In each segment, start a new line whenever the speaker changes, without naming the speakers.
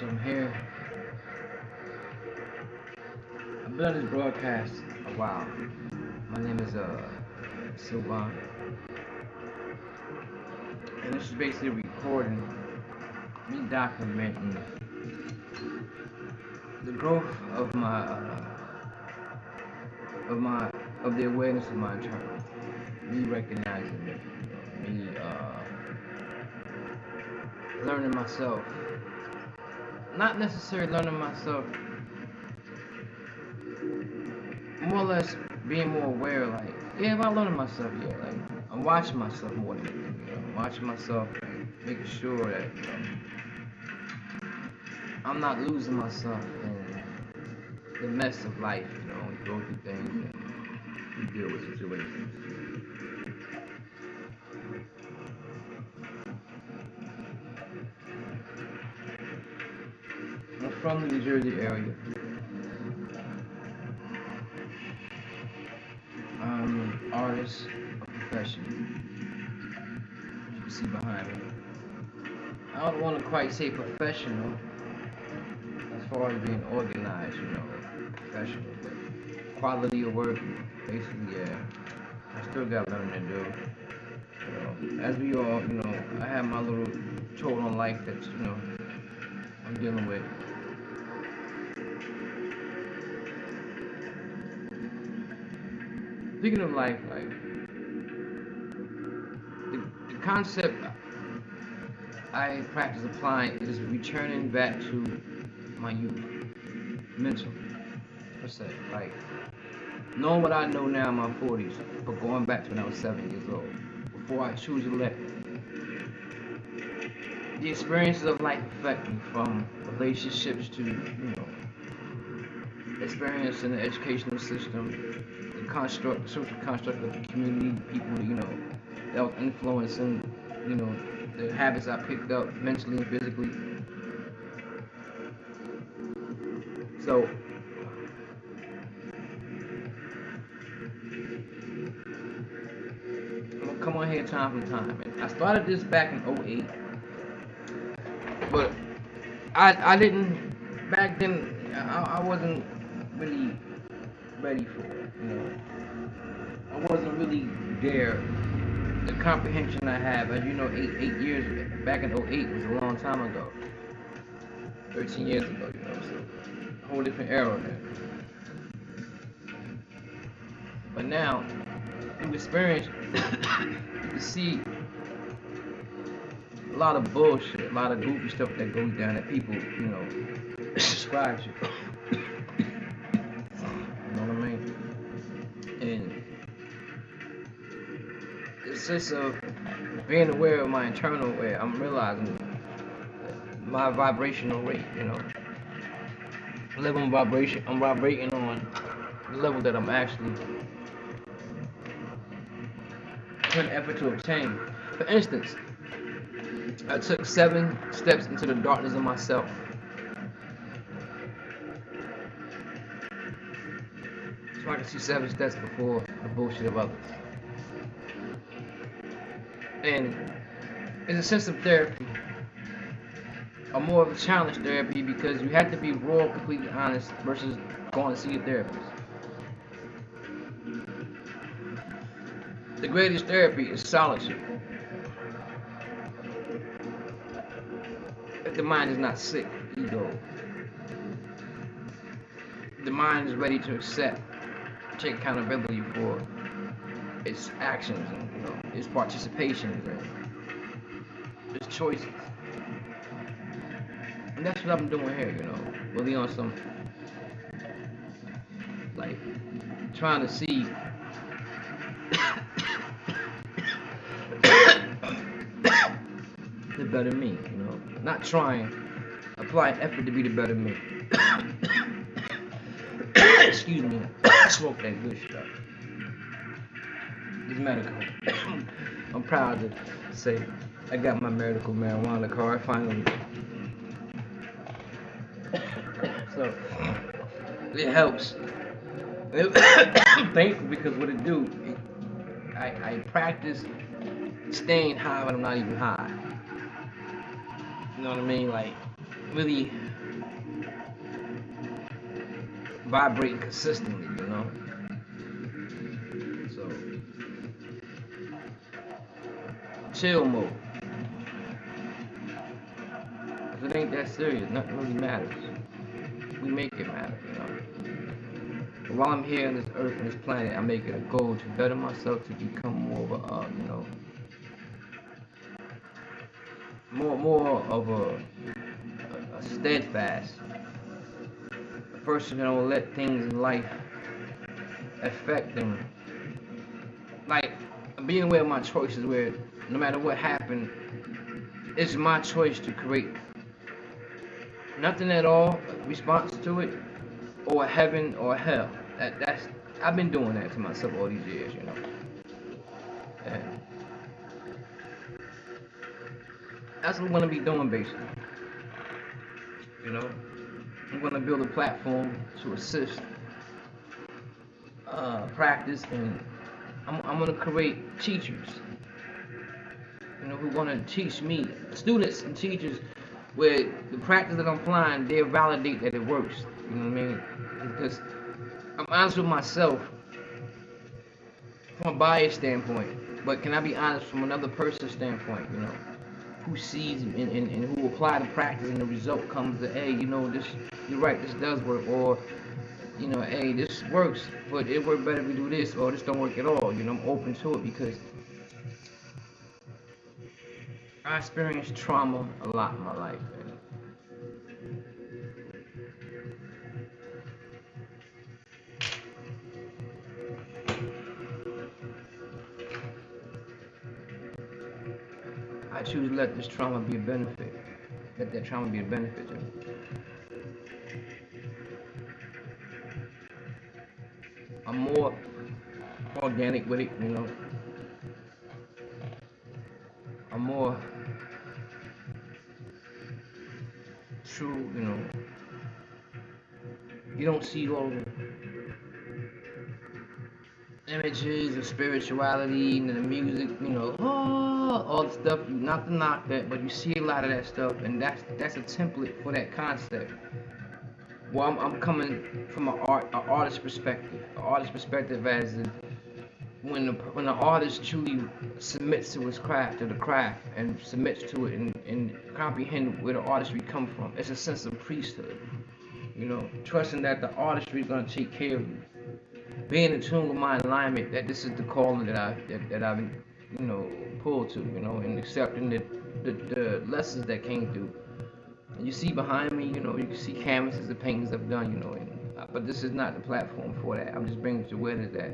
So I'm here. I've been on this broadcast a while. My name is Sylvan, and this is basically recording me documenting the growth of my of the awareness of my internal, me recognizing it, me learning myself, not necessarily learning myself, more or less being more aware, like, yeah, if I'm learning myself, yeah, like, I'm watching myself more than anything, I'm watching myself, like, making sure that, I'm not losing myself in the mess of life, you go through things and you deal with situations. I'm from the New Jersey area. I'm an artist, a profession, you can see behind me. I don't want to quite say professional, as far as being organized, professional, but quality of work, basically, yeah. I still got learning to do. As we all, I have my little toll on life that, I'm dealing with. Speaking of life, like, the concept I practice applying is returning back to my youth, mentally, per se. Like, knowing what I know now in my 40s, but going back to when I was 7 years old, before I choose to let the experiences of life affect me, from relationships to, experience in the educational system, the social construct of the community, people, that was influencing, the habits I picked up mentally and physically. So, I'm gonna come on here time from time. And I started this back in '08, but I didn't, back then, I wasn't really ready for it, I wasn't really there. The comprehension I have, as you know, eight years back in '08 was a long time ago. 13 years ago, so a whole different era now. But now, through experience, you can see a lot of bullshit, a lot of goofy stuff that goes down that people, subscribe to. You know what I mean? And it's just of being aware of my internal way. I'm realizing my vibrational rate, level of vibration. I'm vibrating on the level that I'm actually putting effort to obtain. For instance, I took 7 steps into the darkness of myself. So I can see 7 steps before the bullshit of others. And it's a sense of therapy, or more of a challenge therapy, because you have to be raw, completely honest, versus going to see a therapist. The greatest therapy is solitude. If the mind is not sick, ego, the mind is ready to accept, take accountability for its actions and its participations and its choices. And that's what I'm doing here, really on some, like, trying to see the better me, not trying, applying effort to be the better me. Excuse me, smoke that good stuff. It's medical. I'm proud to say I got my medical marijuana card finally. So it helps. I'm thankful because what it do, I practice staying high when I'm not even high. You know what I mean? Like, really vibrating consistently, you know. So chill mode. 'Cause it ain't that serious. Nothing really matters. We make it matter, you know. But while I'm here on this earth and this planet, I make it a goal to better myself, to become more of a, you know, more of a steadfast person who don't let things in life affect them. Like being aware of my choices, where no matter what happened, it's my choice to create nothing at all response to it, or heaven or hell. That's I've been doing that to myself all these years, you know. And that's what I'm gonna be doing basically. You know, I'm gonna build a platform to assist, practice, and I'm gonna create teachers. You know, who gonna teach me, students and teachers, where the practice that I'm applying, they validate that it works. You know what I mean? Because I'm honest with myself from a bias standpoint, but can I be honest from another person's standpoint? You know, who sees and who apply the practice and the result comes to, hey, you know, this, you're right, this does work, or you know, hey, this works, but it worked better if we do this, or this don't work at all. You know, I'm open to it because I experienced trauma a lot in my life. And I choose to let this trauma be a benefit. Let that trauma be a benefit to me. I'm more organic with it, you know. I'm more true, you know. You don't see all the images of spirituality and the music, you know, all the stuff. Not to knock that, but you see a lot of that stuff, and that's a template for that concept. Well, I'm coming from an artist perspective. An artist perspective as in when the artist truly submits to his craft, to the craft, and submits to it, and comprehend where the artistry come from. It's a sense of priesthood. You know, trusting that the artistry is gonna take care of you. Being in tune with my alignment, that this is the calling that I've been, you know, pulled to, you know, and accepting the lessons that came through. And you see behind me, you know, you can see canvases of paintings I've done, you know, but this is not the platform for that. I'm just bringing to awareness that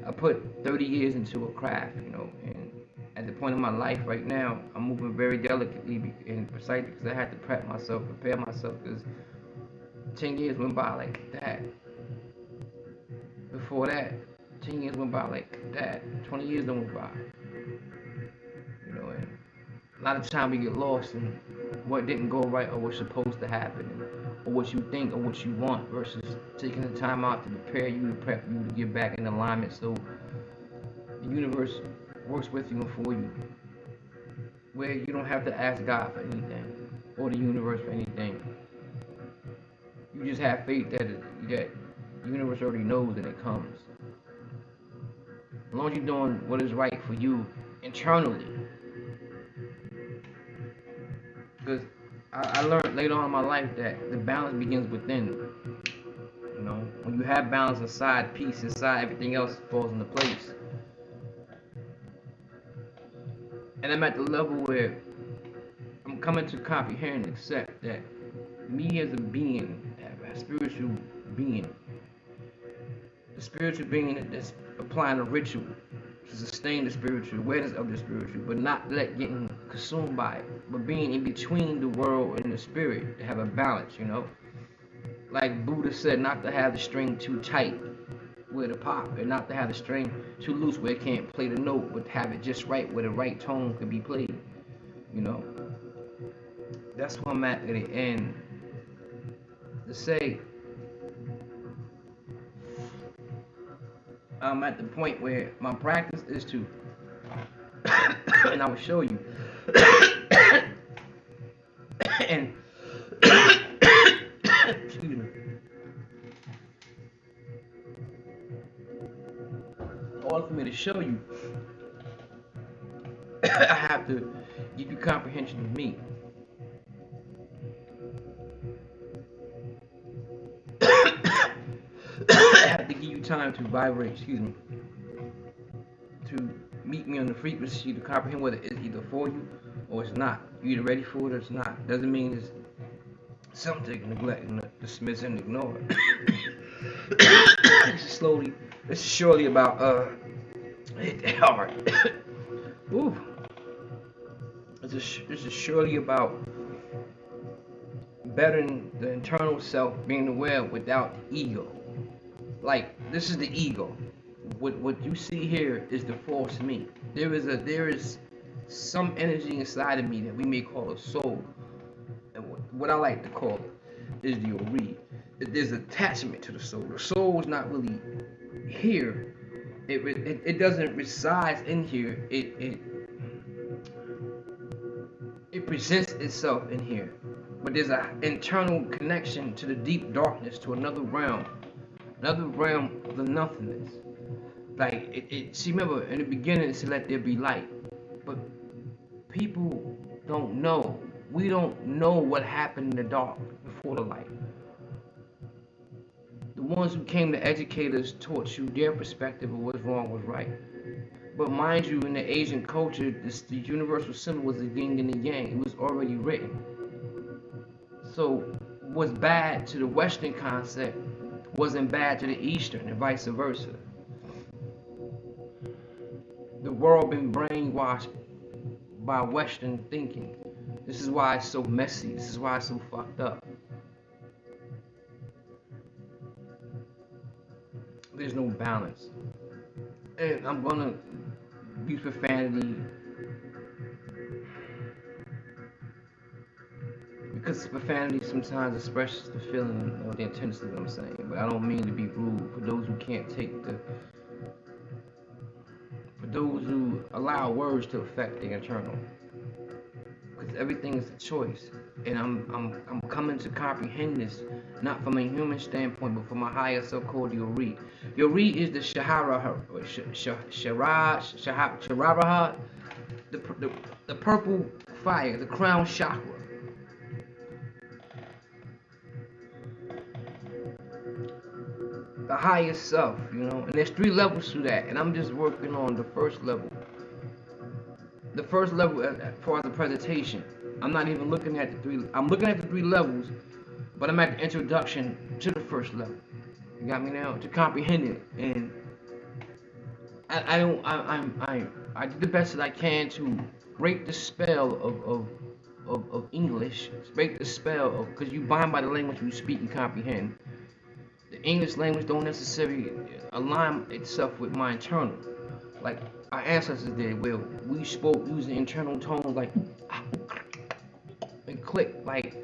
I put 30 years into a craft, you know, and at the point in my life right now, I'm moving very delicately and precisely because I had to prepare myself, because 10 years went by like that. Before that, 10 years went by like that. 20 years don't went by. You know, and a lot of time we get lost in what didn't go right or what's supposed to happen, or what you think or what you want, versus taking the time out to prep you to get back in alignment, so the universe works with you and for you, where you don't have to ask God for anything or the universe for anything. You just have faith that the universe already knows that it comes. As long as you're doing what is right for you internally. Because I learned later on in my life that the balance begins within. You know, when you have balance inside, peace inside, everything else falls into place. And I'm at the level where I'm coming to comprehend and accept that me as a being, a spiritual being, the spiritual being that's applying a ritual to sustain the spiritual awareness of the spiritual, but not getting consumed by it, but being in between the world and the spirit to have a balance, you know. Like Buddha said, not to have the string too tight where to pop, and not to have the string too loose where it can't play the note, but have it just right where the right tone can be played, you know. That's where I'm at the end. To say, I'm at the point where my practice is to, and I will show you, and for me to show you, I have to give you comprehension of me. I have to give you time to vibrate, excuse me, to meet me on the frequency to comprehend whether it's either for you or it's not. You're either ready for it or it's not. Doesn't mean it's something to neglect and dismiss and ignore. This is slowly, this is surely about hit that hard. Ooh. This is surely about bettering the internal self, being aware without ego. Like this is the ego. What you see here is the false me. There is some energy inside of me that we may call a soul, and what I like to call it is the ori. There's attachment to the soul. The soul is not really here. It doesn't reside in here. It presents itself in here, but there's an internal connection to the deep darkness, to another realm of the nothingness. Like see, remember in the beginning it said, "Let there be light," but people don't know. We don't know what happened in the dark before the light. The ones who came to educate us taught you their perspective of what's wrong, what's right. But mind you, in the Asian culture, the universal symbol was the yin and the yang. It was already written. So what's bad to the Western concept wasn't bad to the Eastern, and vice versa. The world been brainwashed by Western thinking. This is why it's so messy. This is why it's so fucked up. There's no balance. And I'm gonna use profanity because profanity sometimes expresses the feeling or the intensity of what I'm saying. But I don't mean to be rude for those who can't take the, for those who allow words to affect the internal. Because everything is a choice, and I'm coming to comprehend this not from a human standpoint, but from a higher self called the Ori. The Ori is the Shaharaha, the purple fire, the crown chakra. The highest self, and there's 3 levels to that, and I'm just working on the first level. The first level as far as the presentation. I'm not even looking at the 3. I'm looking at the 3 levels, but I'm at the introduction to the first level. You got me now? To comprehend it, and I did the best that I can to break the spell of English, break the spell of, because you bind by the language you speak and comprehend. The English language don't necessarily align itself with my internal. Like our ancestors did, where we spoke using internal tones like and click. Like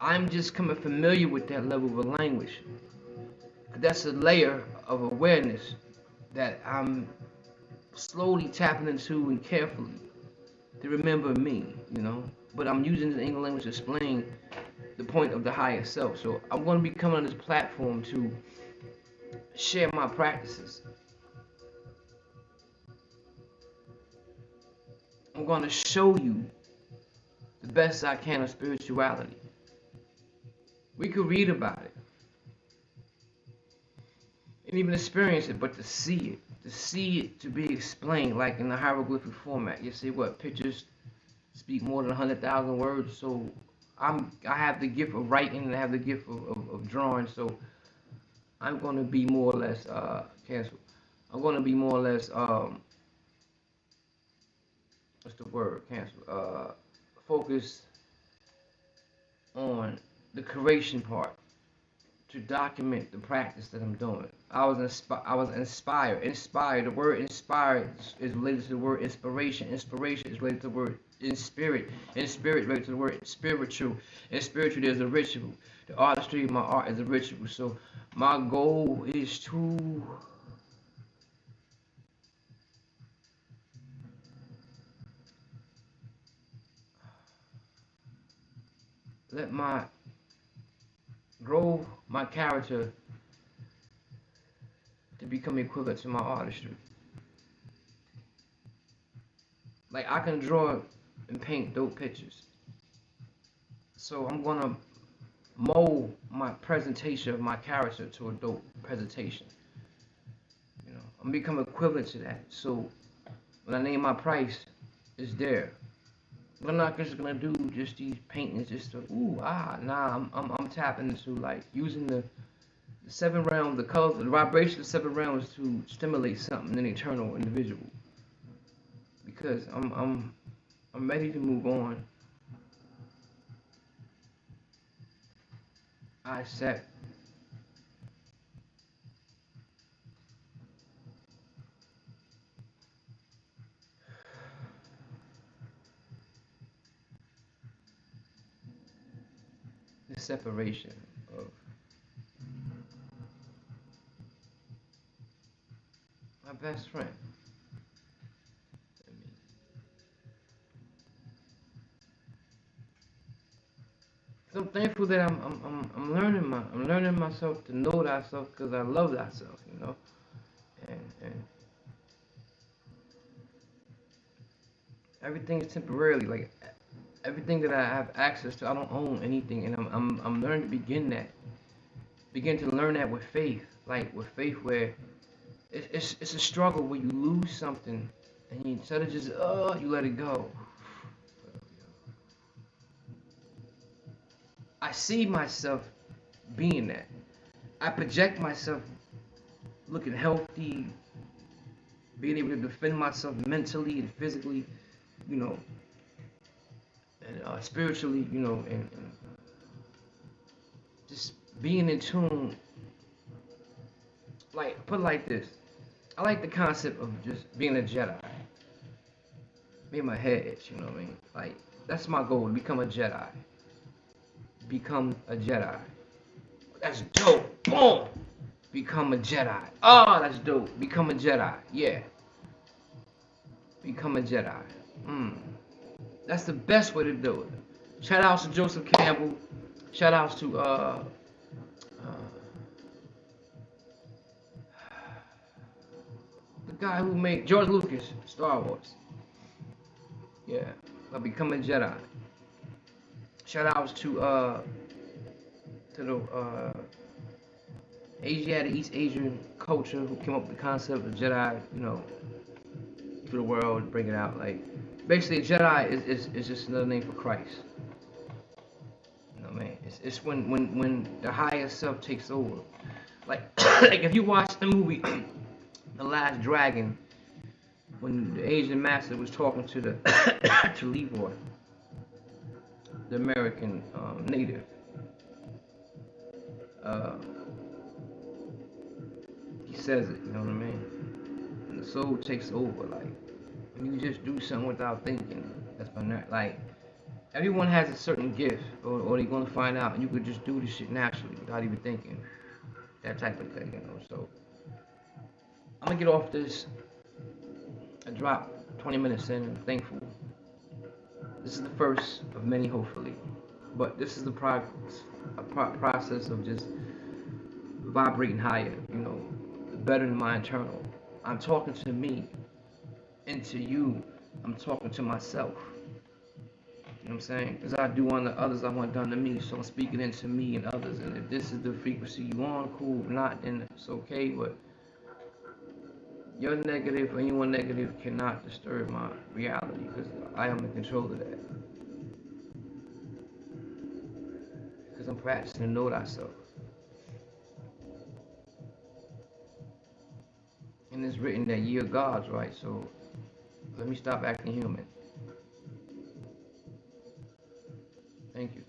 I'm just coming familiar with that level of a language. That's a layer of awareness that I'm slowly tapping into and carefully to remember me, But I'm using the English language to explain the point of the higher self. So I'm going to be coming on this platform to share my practices. I'm going to show you the best I can of spirituality. We could read about it and even experience it, but to see it to be explained, like in the hieroglyphic format. You see what pictures speak more than 100,000 words. So I have the gift of writing and I have the gift of drawing. So I'm going to be more or less cancel. I'm going to be more or less what's the word? Cancel. Focus on the creation part to document the practice that I'm doing. I was inspired. Inspired. The word inspired is related to the word inspiration. Inspiration is related to the word in spirit. In spirit is related to the word spiritual. In spiritual there's a ritual. The artistry of my art is a ritual. So my goal is to let my grow my character to become equivalent to my artistry. Like, I can draw and paint dope pictures. So I'm gonna mold my presentation of my character to a dope presentation. You know, I'm become equivalent to that. So when I name my price, it's there. But I'm not just gonna do just these paintings just to nah. I'm tapping into like using the seven realms, the colors, the vibration of the seven realms to stimulate something in an eternal individual. Because I'm ready to move on. I accept. The separation of my best friend. I mean, so I'm thankful that I'm learning myself to know thyself because I love thyself, you know, and everything is temporarily like everything that I have access to. I don't own anything, and I'm learning to begin to learn that with faith, like with faith where it's a struggle where you lose something and you instead of just you let it go. I see myself being that. I project myself looking healthy, being able to defend myself mentally and physically, you know, and spiritually, you know, and just being in tune. Like, put it like this. I like the concept of just being a Jedi. Me and my head itch, you know what I mean? Like, that's my goal, to become a Jedi. Become a Jedi. That's dope. Boom! Become a Jedi. Oh, that's dope. Become a Jedi. Yeah. Become a Jedi. That's the best way to do it. Shout outs to Joseph Campbell. Shout outs to the guy who made George Lucas, Star Wars. Yeah. I become a Jedi. Shout outs to the Asiatic, East Asian culture who came up with the concept of Jedi, you know, to the world, bring it out. Like, basically, Jedi is just another name for Christ. You know what I mean? It's when the higher self takes over. Like, like if you watch the movie The Last Dragon, when the Asian master was talking to the to Leroy, the American native, uh, he says it. You know what I mean? And the soul takes over. Like, you just do something without thinking. That's like everyone has a certain gift, or they're gonna find out, and you could just do this shit naturally without even thinking. That type of thing, you know. So I'm gonna get off this. I dropped 20 minutes in. I'm thankful. This is the first of many, hopefully. But this is the process of just vibrating higher, you know, better than my internal. I'm talking to me and to you. I'm talking to myself. You know what I'm saying? Because I do unto others I want done to me. So I'm speaking into me and others. And if this is the frequency you on, cool. If not, then it's okay. But your negative or anyone negative cannot disturb my reality because I am in control of that. Because I'm practicing to know thyself. And it's written that ye are gods, right? So let me stop acting human. Thank you.